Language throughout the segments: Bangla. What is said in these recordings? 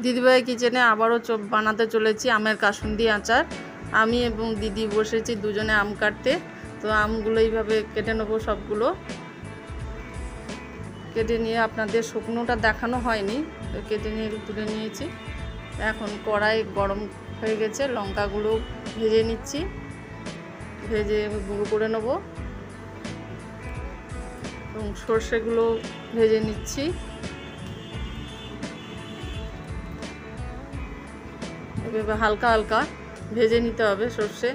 দিদিভাই কিচেনে আবারও বানাতে চলেছি আমের কাসুন্দি আচার। আমি এবং দিদি বসেছি দুজনে আম কাটতে। তো আমগুলো এইভাবে কেটে নেবো, সবগুলো কেটে নিয়ে আপনাদের শুকনোটা দেখানো হয়নি, তো কেটে নিয়ে তুলে নিয়েছি। এখন কড়াই গরম হয়ে গেছে, লঙ্কাগুলো ভেজে নিচ্ছি, ভেজে গুঁড়ো করে নেব এবং সর্ষেগুলো ভেজে নিচ্ছি। এভাবে হালকা হালকা ভেজে নিতে হবে, সর্ষে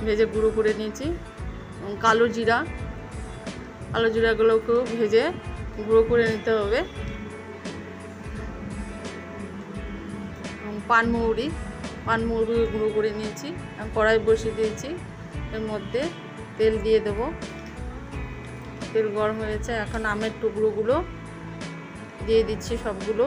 ভেজে গুঁড়ো করে নিয়েছি। কালো জিরাগুলোকেও ভেজে গুঁড়ো করে নিতে হবে। পানমৌরি গুঁড়ো করে নিয়েছি। কড়াই বসিয়ে দিয়েছি, এর মধ্যে তেল দিয়ে দেবো। তেল গরম হয়েছে, এখন আমের টুকরোগুলো দিয়ে দিচ্ছি সবগুলো।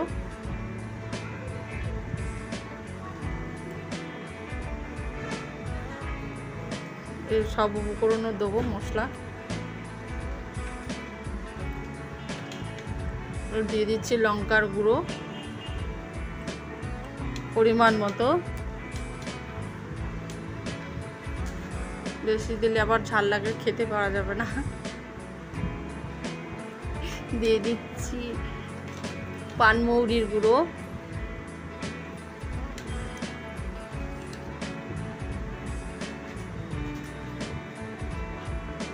এর সব উপকরণও দেবো, মশলা দিয়ে দিচ্ছি। লঙ্কার গুঁড়ো পরিমাণ মতো, বেশি দিলে আবার ঝাল লাগে, খেতে পারা যাবে না। দিয়ে দিচ্ছি পানমৌরির গুঁড়ো,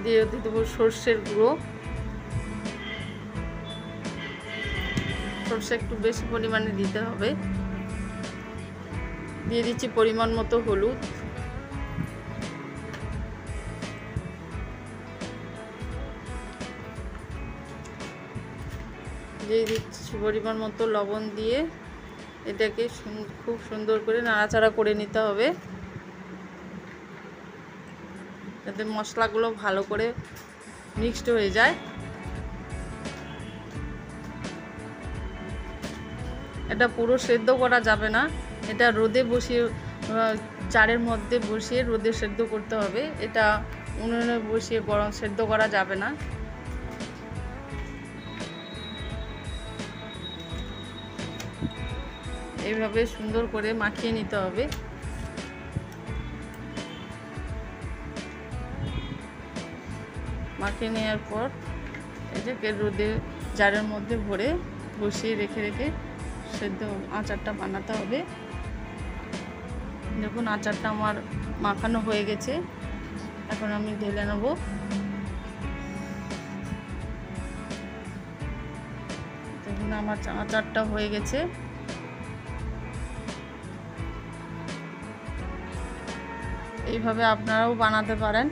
দিয়ে দেবো সর্ষের গুঁড়ো। সর্ষে একটু বেশি পরিমাণে দিতে হবে। দিয়ে দিচ্ছি পরিমাণ মতো হলুদ, দিয়ে দিচ্ছি পরিমাণ মতো লবণ দিয়ে এটাকে খুব সুন্দর করে নাড়াচাড়া করে নিতে হবে, যাতে মশলাগুলো ভালো করে মিক্সড হয়ে যায়। এটা পুরো সেদ্ধ করা যাবে না, এটা রোদে বসিয়ে, চারের মধ্যে বসিয়ে রোদে সেদ্ধ করতে হবে। এটা উনুনে বসিয়ে গরম সেদ্ধ করা যাবে না। এইভাবে সুন্দর করে মাখিয়ে নিতে হবে। মাখিয়ে নেওয়ার পর এটাকে রোদে জারের মধ্যে ভরে বসিয়ে রেখে সেদ্ধ আচারটা বানাতে হবে। দেখুন আচারটা আমার মাখানো হয়ে গেছে, এখন আমি ঢেলে নেব। দেখুন আমার আচারটা হয়ে গেছে। এইভাবে আপনারাও বানাতে পারেন।